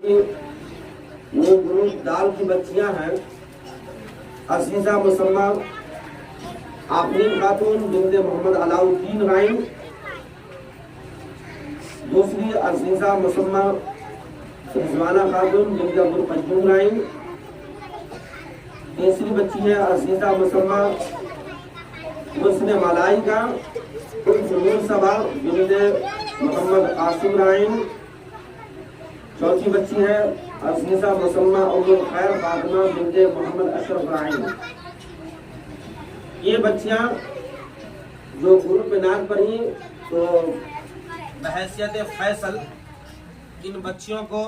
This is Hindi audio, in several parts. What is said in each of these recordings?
वो ग्रुप दाल की बच्चियां हैं। अजीजा मुसम्मा आफरीन खातून बिनते मोहम्मद अलाउद्दीन राइन। दूसरी अजीजा मुसम्मा रिजवाना खातून बिनते अब्दुल कयूम राइन। तीसरी बच्ची है अजीजा मुसम्मा मुस्लिम मलाइका सबा बिनते मोहम्मद कासिम राइन। चौथी बच्ची है अजीजा मुसम्मा उम्मुल खैर फातिमा बिनते मोहम्मद अशरफ राइन। ये बच्चियां जो ग्रुप में नाम पढ़ी तो बहैसियत फैसल इन बच्चियों को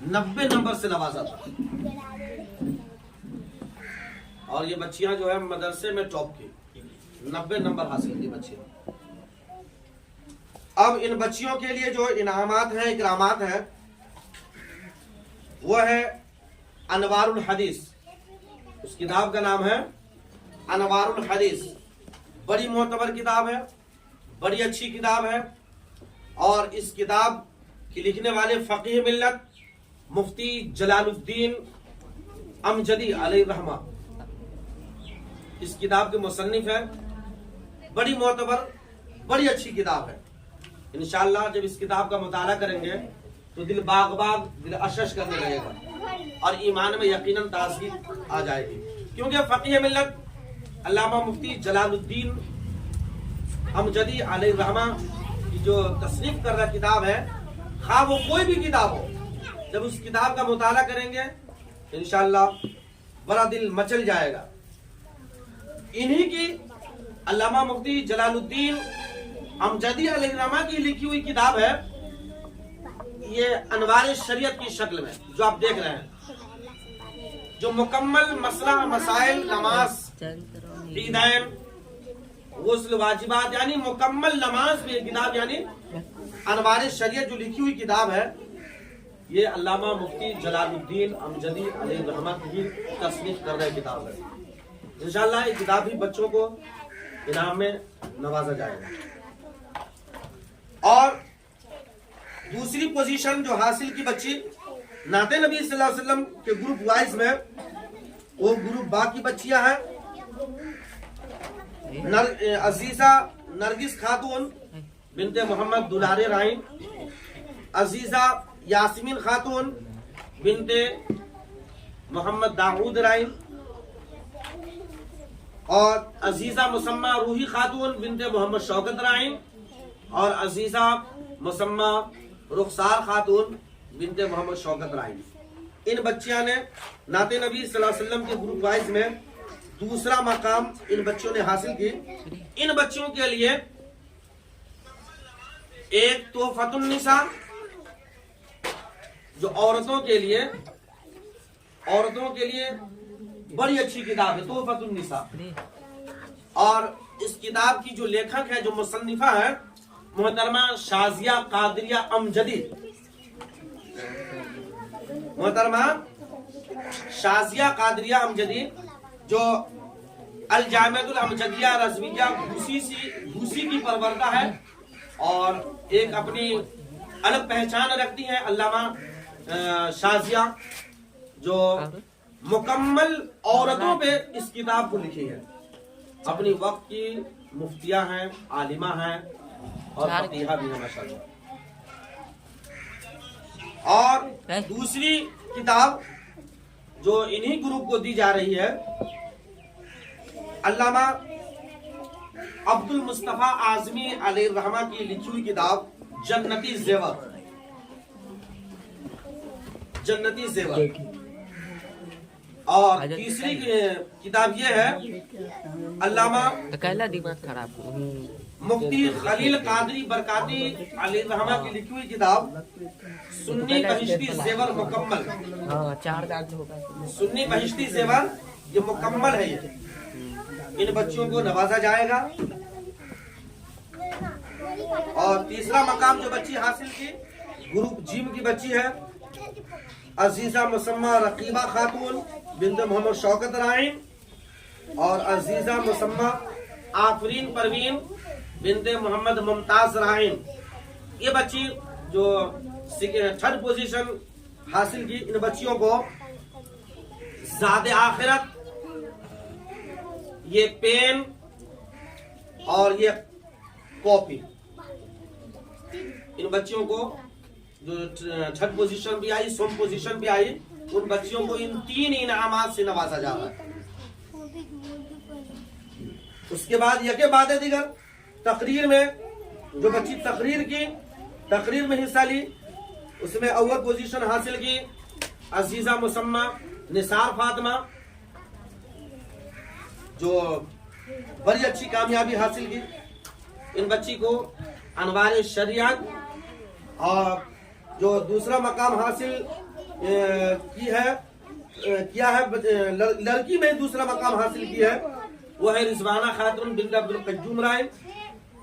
90 नंबर से नवाजा था और ये बच्चियां जो है मदरसे में टॉप की 90 नंबर हासिल की बच्चियां। अब इन बच्चियों के लिए जो इनामात हैं इकरामात हैं वो है अनवारुल हदीस। उस किताब का नाम है अनवारुल हदीस। बड़ी मोतबर किताब है, बड़ी अच्छी किताब है और इस किताब की लिखने वाले फकीह मिल्लत मुफ्ती जलालुद्दीन अमजदी अलैहि रहमा इस किताब के मुसन्निफ है। बड़ी मोतबर बड़ी अच्छी किताब है। इंशाअल्लाह जब इस किताब का मुताला करेंगे तो दिल बाग बाग दिल अशश करने लगेगा और ईमान में यकीनन ताज़गी आ जाएगी, क्योंकि फकीह मिल्लत अल्लामा मुफ्ती जलालुद्दीन अमजदी अलैहि रहमा की जो तसनीफ कर रहा किताब है, खा वो कोई भी किताब हो, जब उस किताब का मुताला करेंगे इंशाअल्लाह बड़ा दिल मचल जाएगा। इन्हीं की अल्लामा मुफ्ती जलालुद्दीन अमजदी अलैहि रहमा की लिखी हुई किताब है ये अनवार शरीयत की शक्ल में जो आप देख रहे हैं, जो मुकम्मल मसला मसाइल नमाज ईदैन गुस्ल वाजिबात यानी मुकम्मल नमाज में किताब यानी अनवार शरीयत जो लिखी हुई किताब है ये अल्लामा मुफ्ती जलालुद्दीन अमजदी अलैहि रहमा की तसनीफ कर रहे किताब है। इंशाअल्लाह ये किताब भी बच्चों को इनाम में नवाजा जाएगा। और दूसरी पोजीशन जो हासिल की बच्ची नाते नबी सल्लल्लाहु अलैहि वसल्लम के ग्रुप वाइज में वो ग्रुप बा की बच्चियां हैं। अजीजा नरगिस खातून बिनते मोहम्मद दुलारे राइन, अजीजा यास्मीन खातून बिनते मोहम्मद दाऊद राइन और अजीजा मुसम्मा रूही खातून बिनते मोहम्मद शौकत राइन और अजीजा मुसम्मा रुखसार खातून बिनते मोहम्मद शौकत राइन। इन बच्चियां ने नाते नबी सल्लल्लाहु अलैहि वसल्लम के ग्रुप वाइज में दूसरा मकाम इन बच्चियों ने हासिल की। इन बच्चियों के लिए एक तोहफतुन निसा जो औरतों के लिए बड़ी अच्छी किताब है तोहफतुन निसा। और इस किताब की जो लेखक है जो मुसन्निफा है मोहतरमा शाजिया कादरिया अमजदी, मोहतरमा शाजिया कादरिया अमजदी जो अल जामिअतुल अमजदिया रज़विया भूसी की परवरदा है और एक अपनी अलग पहचान रखती है। अल्लामा शाजिया जो मुकम्मल औरतों पे इस किताब को लिखी है, अपनी वक्त की मुफ्तिया हैं, आलिमा हैं और फकीहा भी है माशाअल्लाह। और दूसरी किताब जो इन्हीं ग्रुप को दी जा रही है अल्लामा अब्दुल मुस्तफा आजमी अलैहि रहमा की लिखी हुई किताब जन्नती ज़ेवर। और तीसरी किताब ये है अल्लामा मुफ्ती खलील कादरी बरकाती अलैहि रहमा की लिखी हुई किताब सुन्नी बहिश्ती ज़ेवर मुकम्मल। सुन्नी बहिश्ती ज़ेवर ये मुकम्मल है। ये इन बच्चियों को नवाजा जाएगा। और तीसरा मकाम जो बच्ची हासिल की ग्रुप जीम की बच्ची है अजीजा मुसम्मा रकीबा खातून बिनते मोहम्मद शौकत राइन और अजीजा मुसम्मा आफरीन परवीन बिनते मोहम्मद मुमताज राइन। ये बच्ची जो थर्ड पोजीशन हासिल की। इन बच्चियों को ज़ादे आखिरत, ये पेन और ये कॉपी, इन बच्चियों को जो छठ पोजीशन भी आई, सोम पोजीशन भी आई, उन बच्चियों को इन 3 इनामात से नवाजा जा रहा है। उसके बाद यके बाद दिगर तकरीर में जो बच्ची तकरीर में हिस्सा ली, उसमें अव्वल पोजीशन हासिल की अजीजा मुसम्मा निसार फातिमा, जो बड़ी अच्छी कामयाबी हासिल की। इन बच्ची को अनवार शरीयत और जो दूसरा मकाम हासिल किया है लड़की में दूसरा मकाम हासिल किया है, वो है रिजवाना खातून बिन्त अब्दुल कज्जूम राय।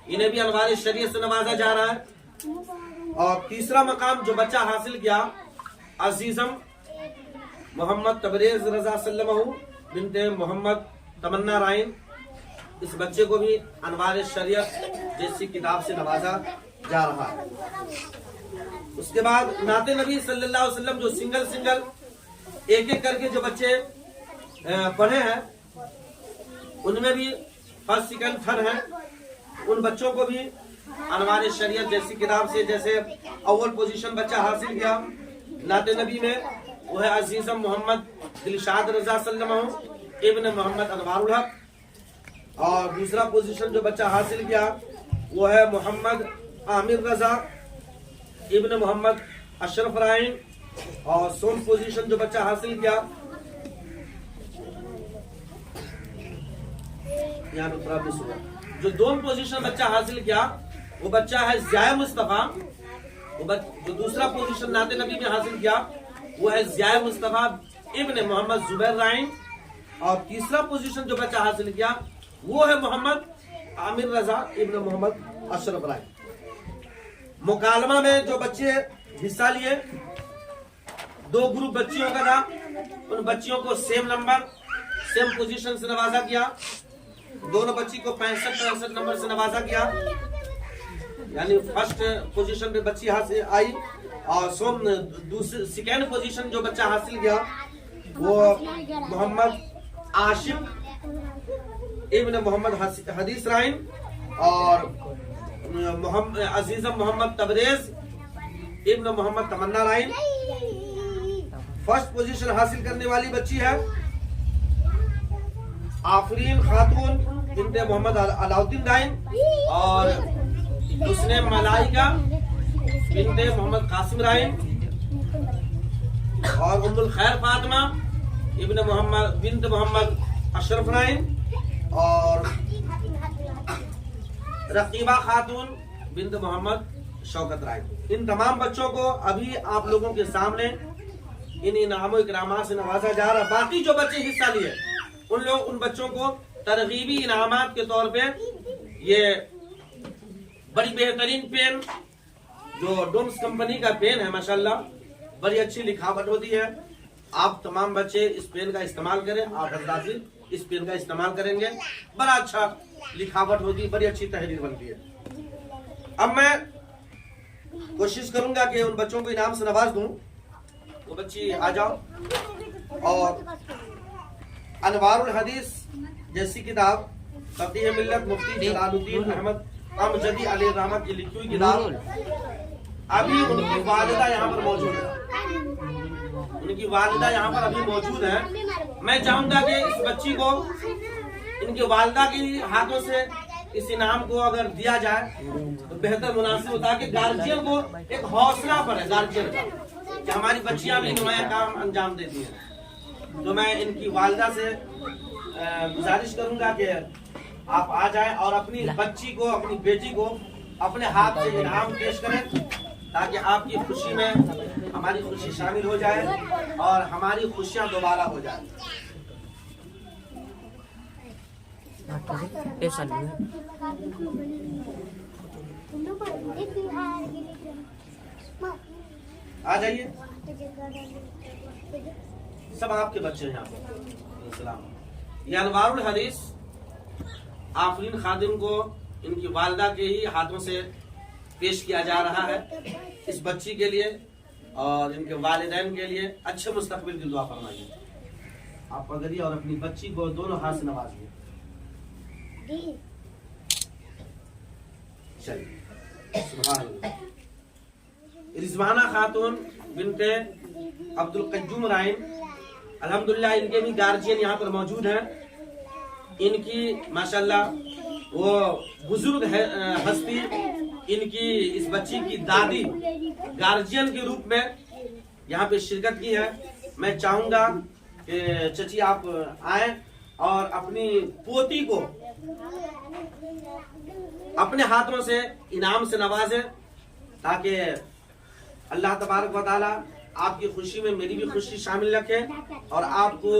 इन्हें भी अनवार शरीयत से नवाजा जा रहा है। और तीसरा मकाम जो बच्चा हासिल किया अजीजम मोहम्मद तबरेज रजा सल्लमहू बिन्त मोहम्मद तमन्ना राय, इस बच्चे को भी अनवार शरीयत जैसी किताब से नवाजा जा रहा है। उसके बाद नाते नबी सल्लल्लाहु अलैहि वसल्लम जो सिंगल एक एक करके जो बच्चे पढ़े हैं, उनमें भी फर्स्ट सेकंड थर्ड है, उन बच्चों को भी अनवार शरीयत जैसी किताब से, जैसे अव्वल पोजीशन बच्चा हासिल किया नाते नबी में, वो है अजीजम मोहम्मद दिलशाद रजा सल्लमहू इब्न मोहम्मद अनवारुल हक। और दूसरा पोजीशन जो बच्चा हासिल किया वो है मोहम्मद आमिर रजा इब्न मोहम्मद अशरफ राइन। और सोम पोजीशन जो बच्चा हासिल किया, यहाँ पे थोड़ा मिस हुआ, जो दोनों पोजीशन बच्चा हासिल किया वो बच्चा है ज़िया मुस्तफा। जो दूसरा पोजीशन नाते नबी में हासिल किया वो है ज़िया मुस्तफा इब्न मोहम्मद जुबैर राइन। और तीसरा पोजीशन जो बच्चा हासिल किया वो है मोहम्मद आमिर रजा इब्न मोहम्मद अशरफ राय। मुकालमा में जो बच्चे हिस्सा लिए, 2 ग्रुप बच्चियों का था, उन बच्चियों को सेम पोजीशन से नवाजा किया। दोनों बच्ची को 65 नंबर से नवाजा किया, यानी फर्स्ट पोजीशन पे बच्ची हासिल आई। और सेकेंड पोजीशन जो बच्चा हासिल किया वो मोहम्मद आशिफ इब्न मोहम्मद हदीस राइन और अजीजम मोहम्मद तबरेज इब्न मोहम्मद तमन्ना राइन। फर्स्ट पोजीशन हासिल करने वाली बच्ची है आफरीन खातून बिन्त मोहम्मद अलाउद्दीन राइन और उसने मलाइका बिन्त मोहम्मद कासिम राइन और उम्मुल खैर फातिमा इब्न मोहम्मद बिन्त मोहम्मद अशरफ राइन और रकीबा खातून बिन्त मोहम्मद शौकत राय। इन तमाम बच्चों को अभी आप लोगों के सामने इन इनामों इकरामात से नवाजा जा रहा है। बाकी जो बच्चे हिस्सा लिए उन बच्चों को तरगीबी इनामात के तौर पे ये बड़ी बेहतरीन पेन, जो डोम्स कंपनी का पेन है, माशाल्लाह बड़ी अच्छी लिखावट होती है। आप तमाम बच्चे इस पेन का इस्तेमाल करें, आप हज़रात इस पेन का इस्तेमाल करेंगे, बड़ा अच्छा लिखावट होती है, बड़ी अच्छी तहरीर बनती है। अब मैं कोशिश करूंगा कि उन बच्चों को इनाम से नवाज दूं, तो बच्ची आ जाओ। और अनवारुल हदीस जैसी किताब फकीह मिल्लत मुफ्ती जलालुद्दीन अहमद अमजदी अलैहि रहमत की लिखी हुई किताब, अभी उनकी वालिदा यहाँ पर मौजूद है, उनकी वालिदा यहाँ पर अभी मौजूद है। मैं चाहूंगा कि इस बच्ची को इनकी वालिदा के हाथों से इस इनाम को अगर दिया जाए तो बेहतर मुनासिब होता है कि गार्जियन को एक हौसला बढ़े, गार्जियन का, कि हमारी बच्चियां भी नुमाया काम अंजाम देती हैं। तो मैं इनकी वालिदा से गुजारिश करूंगा कि आप आ जाएं और अपनी बच्ची को, अपनी बेटी को अपने हाथ से इनाम पेश करें, ताकि आपकी खुशी में हमारी खुशी शामिल हो जाए और हमारी खुशियां दोबारा हो जाए। आ जाइए, सब आपके बच्चे हैं यहाँ पर। ये अनवारुल हदीस आफरीन खादिम को इनकी वालिदा के ही हाथों से पेश किया जा रहा है इस बच्ची के लिए। और इनके वालिदैन के लिए अच्छे मुस्तकबिल की दुआ फरमाइए। आप पकड़िए और अपनी बच्ची को दोनों हाथ से नवाजिए। चलिए। सुभान अल्लाह। रिजवाना खातून बिनते अब्दुल कज्जूम राइन, अल्हम्दुलिल्लाह इनके भी गार्जियन यहाँ पर मौजूद हैं। इनकी माशाल्लाह वो बुजुर्ग है हस्ती, इनकी इस बच्ची की दादी गार्जियन के रूप में यहाँ पे शिरकत की है। मैं चाहूंगा कि चची आप आए और अपनी पोती को अपने हाथों से इनाम से नवाजें, ताकि अल्लाह तबारक व तआला आपकी खुशी में मेरी भी खुशी शामिल रखे और आपको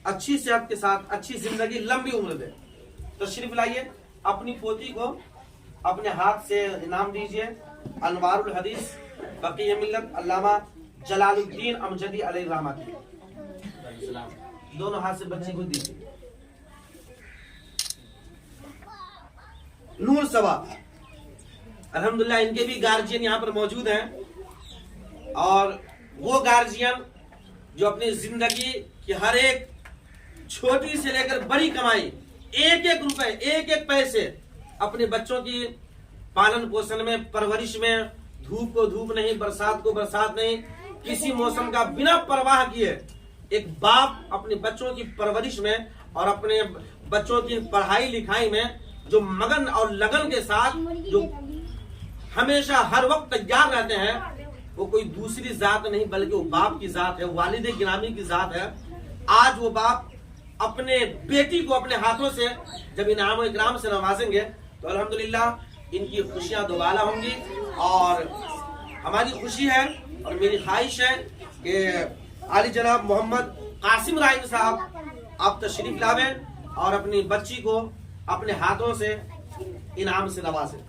अच्छी सेहत के साथ अच्छी जिंदगी, लंबी उम्र दे। तशरीफ लाइए, अपनी पोती को अपने हाथ से इनाम दीजिए। अनवारुल हदीस बक़ी मिल्लत अल्लामा जलालुद्दीन अमजदी अलैहि रहमत, दोनों हाथ से बच्ची को दीजिए। नूर सवा, अल्हम्दुलिल्लाह इनके भी गार्जियन यहाँ पर मौजूद हैं और वो गार्जियन जो अपनी जिंदगी की हर एक छोटी से लेकर बड़ी कमाई, एक एक रुपए, एक एक पैसे अपने बच्चों की पालन पोषण में, परवरिश में, धूप को धूप नहीं, बरसात को बरसात नहीं, किसी मौसम का बिना परवाह किए एक बाप अपने बच्चों की परवरिश में और अपने बच्चों की पढ़ाई लिखाई में जो मगन और लगन के साथ जो हमेशा हर वक्त तैयार रहते हैं, वो कोई दूसरी जात नहीं बल्कि वो बाप की जात है, वालिद गिरामी की जात है। आज वो बाप अपने बेटी को अपने हाथों से जब इनाम इकराम से नवाजेंगे तो अल्हम्दुलिल्लाह इनकी खुशियां दोबारा होंगी। और हमारी खुशी है और मेरी ख्वाहिश है कि आली जनाब मोहम्मद कासिम राइन साहब आप तशरीफ लावें और अपनी बच्ची को अपने हाथों से इनाम से नवाजें।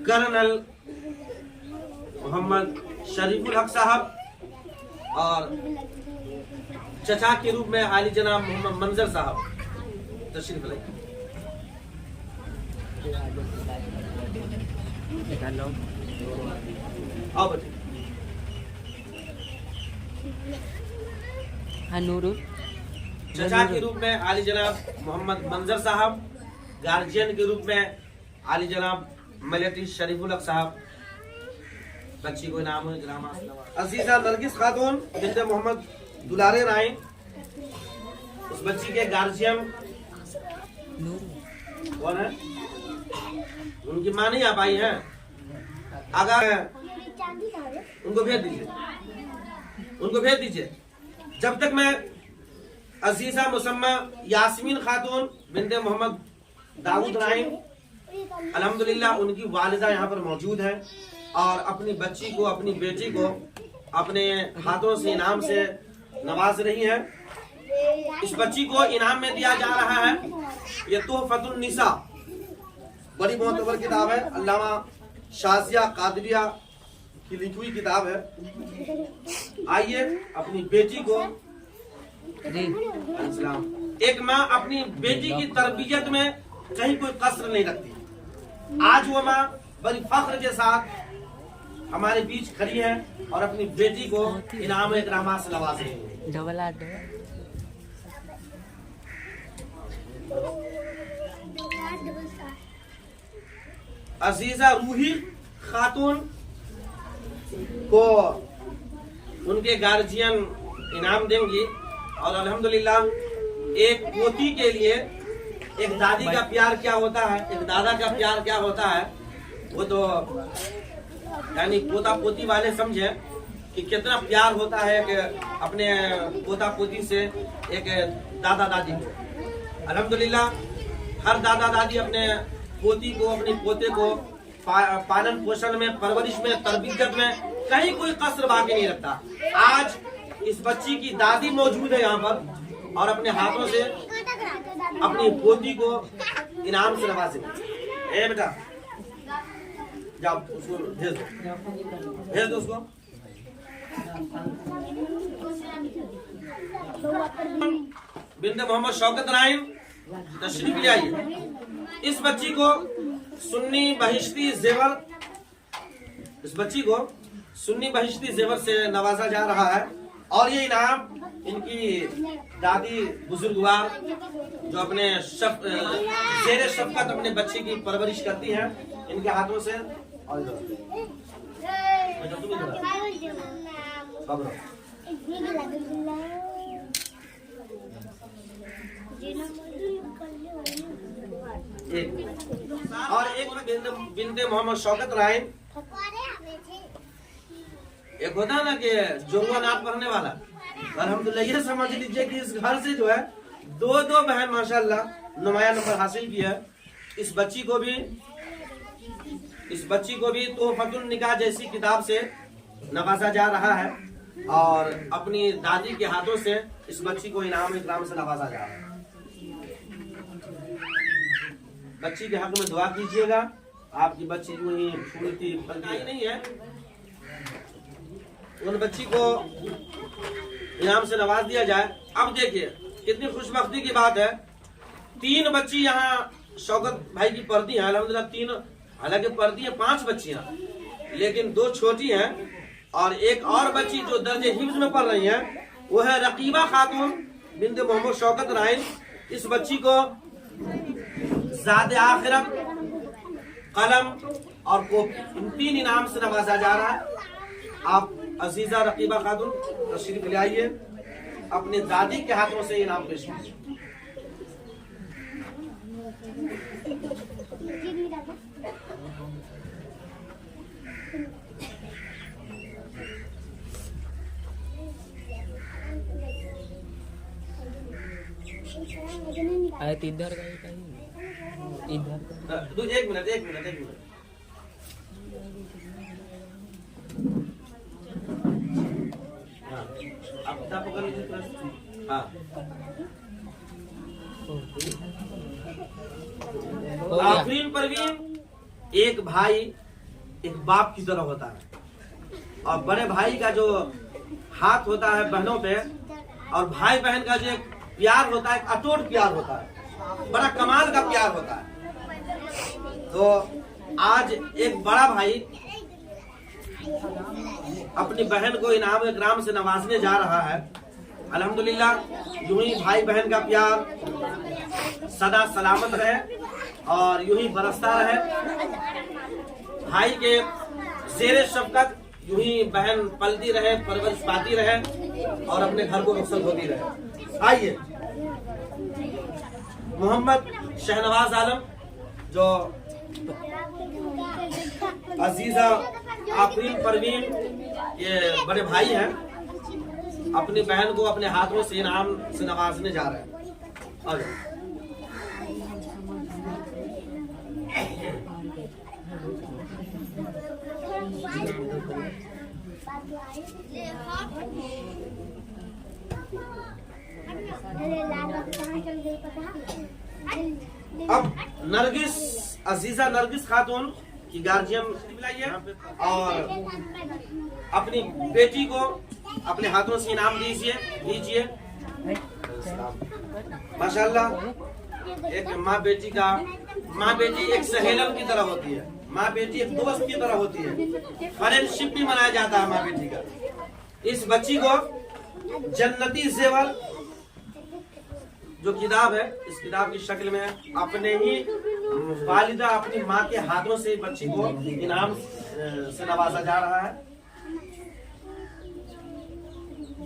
कर्नल मोहम्मद शरीफुल हक साहब और चचा के रूप में आली जनाब मोहम्मद मंजर साहब तशरीफ लाइए। आओ बच्चे। चचा के रूप में आली जनाब मोहम्मद मंजर साहब, गार्जियन के रूप में आली जनाब मलेटी शरीफुल हक साहब। बच्ची को नाम है अजीजा नरगिस खातून बिनते मोहम्मद दुलारे राइन, उस बच्ची के गार्जियन कौन है? उनकी मां नहीं आ पाई है, अगर उनको भेज दीजिए, उनको भेज दीजिए। जब तक मैं अजीजा मुसम्मा यास्मीन खातून बिनते मोहम्मद दाऊद राइन, अल्हम्दुलिल्लाह उनकी वालिदा यहाँ पर मौजूद है और अपनी बच्ची को, अपनी बेटी को अपने हाथों से इनाम से नवाज रही है। इस बच्ची को इनाम में दिया जा रहा है ये तोहफतुन निसा, बड़ी मोतबर किताब है, अल्लामा शाजिया कादरिया की लिखी हुई किताब है। आइए अपनी बेटी को, एक माँ अपनी बेटी की तरबियत में कहीं कोई कसर नहीं रखती। आज वो माँ बड़ी फख्र के साथ हमारे बीच खड़ी है और अपनी बेटी को इनाम इकरामात से नवाज रही है। अजीजा रूही खातून को उनके गार्जियन इनाम देंगी और अल्हम्दुलिल्लाह एक पोती के लिए एक दादी का प्यार क्या होता है, एक दादा का प्यार क्या होता है, वो तो यानी पोता पोती वाले समझे कि कितना प्यार होता है कि अपने पोता पोती से एक दादा दादी को। अल्हम्दुलिल्लाह हर दादा दादी अपने पोती को, अपने पोते को पालन पोषण में, परवरिश में, तरबियत में कहीं कोई कसर बाकी नहीं रखता। आज इस बच्ची की दादी मौजूद है यहाँ पर और अपने हाथों से अपनी पोती को इनाम से नवाजे। ए बेटा जाओ, उसको भेज दो, भेज दो उसको। बिन्ते मोहम्मद शौकत राइन तशरीफ ले आइए। इस बच्ची को सुन्नी बहिश्ती जेवर, इस बच्ची को सुन्नी बहिश्ती जेवर से नवाजा जा रहा है। और ये इनाम इनकी दादी बुजुर्गवार जो अपने जेरे शफकत अपने बच्चे की परवरिश करती हैं, इनके हाथों से। और एक बिन्ते मोहम्मद शौकत राइन, एक होता है ना कि जोंगा नाथ पढ़ने वाला, अल्हम्दुलिल्लाह ये समझ लीजिए कि इस घर से जो है दो बहन माशाल्लाह नुमाया नंबर हासिल किया है। इस बच्ची को भी तोहफतुन निकाह जैसी किताब से नवाजा जा रहा है और अपनी दादी के हाथों से इस बच्ची को इनाम इकराम से नवाजा जा रहा है। बच्ची के हक में दुआ कीजिएगा। आपकी बच्ची यूं ही फूलती फलती नहीं है, उन बच्ची को इनाम से नवाज दिया जाए। अब देखिए कितनी खुशबख्ती की बात है, 3 बच्ची यहाँ शौकत भाई की पढ़ती हैं अल्हम्दुलिल्लाह। 3 हालांकि पढ़ती है 5 बच्चियां, लेकिन 2 छोटी हैं और एक और बच्ची जो दर्जे हिफ्ज में पढ़ रही है वो है रकीबा खातून बिन्ते मोहम्मद शौकत राइन। इस बच्ची को ज़ाद आखिरत, कलम और कॉपी, इन 3 इनाम से नवाजा जा रहा है। आप अजीजा रकीबा खातून तशरीफ ले आइए, अपनी दादी के हाथों से इनाम पेश कीजिए। इधर एक मिनट आप पकड़ लीजिए। हाँ, आफरीन परवीन एक भाई एक बाप की तरह होता है और बड़े भाई का जो हाथ होता है बहनों पे और भाई बहन का जो एक प्यार होता है, अटूट प्यार होता है, बड़ा कमाल का प्यार होता है। तो आज एक बड़ा भाई अपनी बहन को इनाम इकराम से नवाजने जा रहा है। अल्हम्दुलिल्लाह यूं ही भाई बहन का प्यार सदा सलामत रहे और यूं ही बरसता रहे। भाई के ज़ेरे शफ़क़त यूं ही बहन पलती रहे, परवरिश पाती रहे और अपने घर को रुखसत होती रहे। आइए मोहम्मद शहनवाज आलम जो अजीजा आफरीन परवीन ये बड़े भाई हैं, अपनी बहन को अपने हाथों से इनाम से नवाजने जा रहे हैं। और अब नरगिस अजीजा नरगिस खातून की गार्जियन बुलाइए और अपनी बेटी को अपने हाथों से इनाम दीजिए। माशाल्लाह एक माँ बेटी एक सहेलम की तरह होती है, माँ बेटी एक दोस्त की तरह होती है, फ्रेंडशिप भी मनाया जाता है माँ बेटी का। इस बच्ची को जन्नती ज़ेवर जो किताब है, इस किताब की शक्ल में अपने ही वालिदा अपनी माँ के हाथों से बच्ची को इनाम से नवाजा जा रहा है।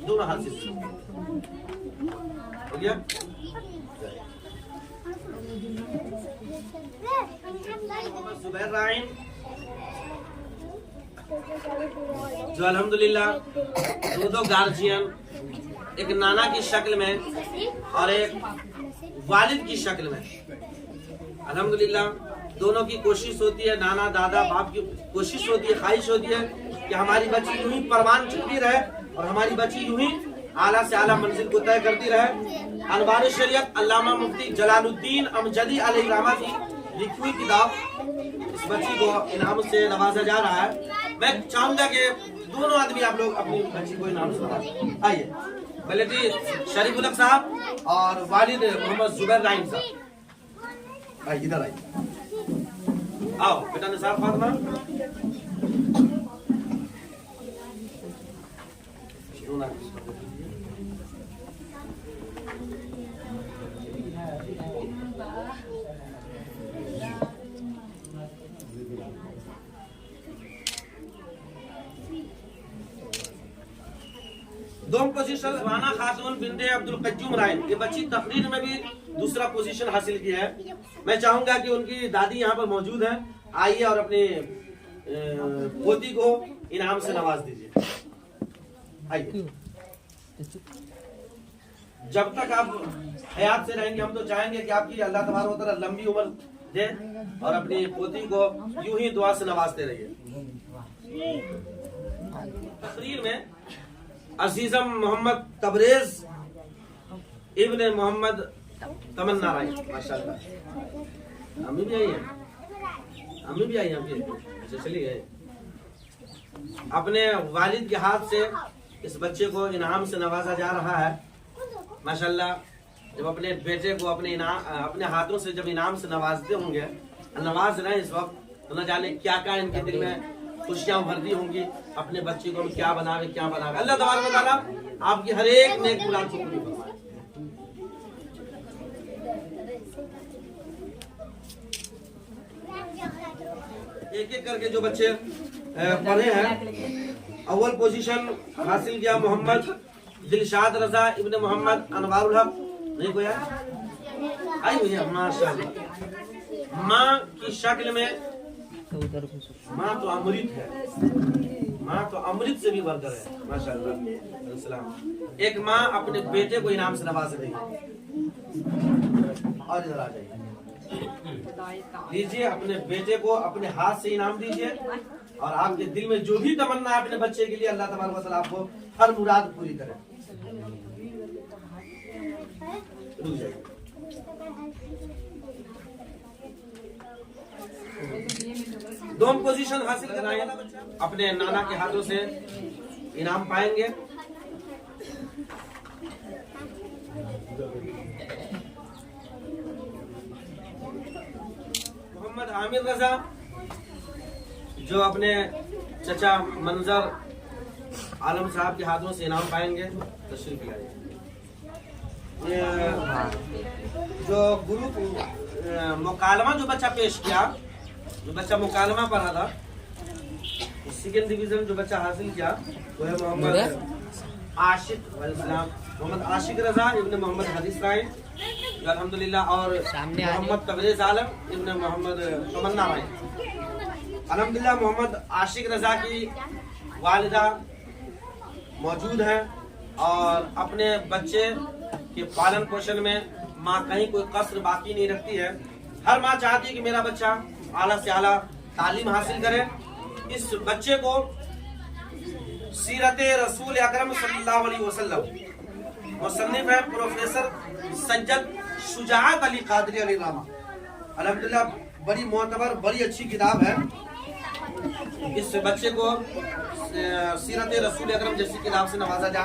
दोनों हाथ से हो गया। जुबैर राइन जो अल्हम्दुलिल्लाह दो गार्जियन, एक नाना की शक्ल में और एक वालिद की शक्ल में, अल्हम्दुलिल्लाह दोनों की कोशिश होती है, नाना दादा बाप की कोशिश होती है, ख्वाहिश होती है कि हमारी बच्ची यूं ही परवान चढ़ती रहे और हमारी बच्ची यूं ही आला से आला मंजिल को तय करती रहे। अनवार शरीयत अल्लामा मुफ्ती जलालुद्दीन अमजदी अलैहिर्रहमा की लिखी हुई किताब, इस बच्ची को इनाम से नवाजा जा रहा है। मैं चाहूंगा कि दोनों आदमी आप लोग अपनी बच्ची को इनाम से नवाजें। आइए। बेटी शरीफ उल हक साहब और वालिद मोहम्मद जुबैर राइन साहब। भाई इधर आइए, आओ बेटा निसार फातिमा। दोम पोजीशन राना खातून बिंदे अब्दुल कज्जूम राय, ये बच्ची तकरीर में भी दूसरा पोजीशन हासिल किया है। मैं चाहूंगा कि उनकी दादी यहाँ पर मौजूद है, आइए और अपनी पोती को इनाम से नवाज दीजिए। आइए, जब तक आप हयात से रहेंगे हम तो चाहेंगे कि आपकी अल्लाह तबारक व तआला लंबी उम्र दे और अपनी पोती को यूं ही दुआ से नवाजते रहिए। तकरीर में अजीजम मोहम्मद तबरेज इब्ने मोहम्मद तमन्ना राय, माशाल्लाह। अम्मी भी आई है, अम्मी भी आई है आपकी, अच्छा चली गए। अपने वालिद के हाथ से इस बच्चे को इनाम से नवाजा जा रहा है, माशाल्लाह। जब अपने बेटे को अपने हाथों से जब इनाम से नवाजते होंगे, नवाज रहे इस वक्त, तो न जाने क्या क्या इनके दिल में खुशियां भरती होंगी। अपने बच्चे को हम क्या बनावे क्या बनावे। अल्लाह तबारक व तआला आपकी हर एक नेक मुराद को पूरी फरमाए। एक एक करके जो बच्चे पढ़े हैं, अव्वल पोजीशन हासिल किया मोहम्मद दिलशाद रजा इब्ने मोहम्मद अनवारुल हक। नहीं कोई आई हुई है, माशाल्लाह। माँ की शक्ल में माँ तो अमृत है, माँ तो अमृत से भी बढ़कर है, माशाल्लाह। एक माँ अपने बेटे को इनाम से नवाज रही है। और इधर आ जाइए, लीजिए अपने बेटे को अपने हाथ से इनाम दीजिए और आपके दिल में जो भी तमन्ना है अपने बच्चे के लिए, अल्लाह तबारक व तआला आपको हर मुराद पूरी करे। रुक जाइए, दोनों पोजीशन हासिल कराए अपने नाना के हाथों से इनाम पाएंगे। मोहम्मद आमिर रजा जो अपने चचा मंजर आलम साहब के हाथों से इनाम पाएंगे। तशरीफ लाइए। जो ग्रुप मुकालमा जो बच्चा पेश किया, जो बच्चा मुकालमा पढ़ा था, सेकंड डिवीजन जो बच्चा हासिल किया वो है मोहम्मद आशिक रजा इब्ने मोहम्मद हदीस राय अल्हम्दुलिल्लाह, और मोहम्मद तबरेज आलम इब्ने मोहम्मद तमन्ना राय। अल्हम्दुलिल्लाह मोहम्मद आशिक रजा की वालिदा मौजूद है और अपने बच्चे के पालन पोषण में माँ कहीं कोई कसर बाकी नहीं रखती है। हर माँ चाहती है कि मेरा बच्चा आला से आला तालीम हासिल करे। इस बच्चे को सीरत रसूल अकरम सल्लल्लाहु अलैहि वसल्लम मुसन्निफ है प्रोफेसर सज्जद शुजाअत अली कादरी अलैहिर्रहमा। अल्हम्दुलिल्लाह बड़ी मोतबर बड़ी अच्छी किताब है। इस बच्चे को सीरत रसूल अकरम जैसी किताब से नवाजा जा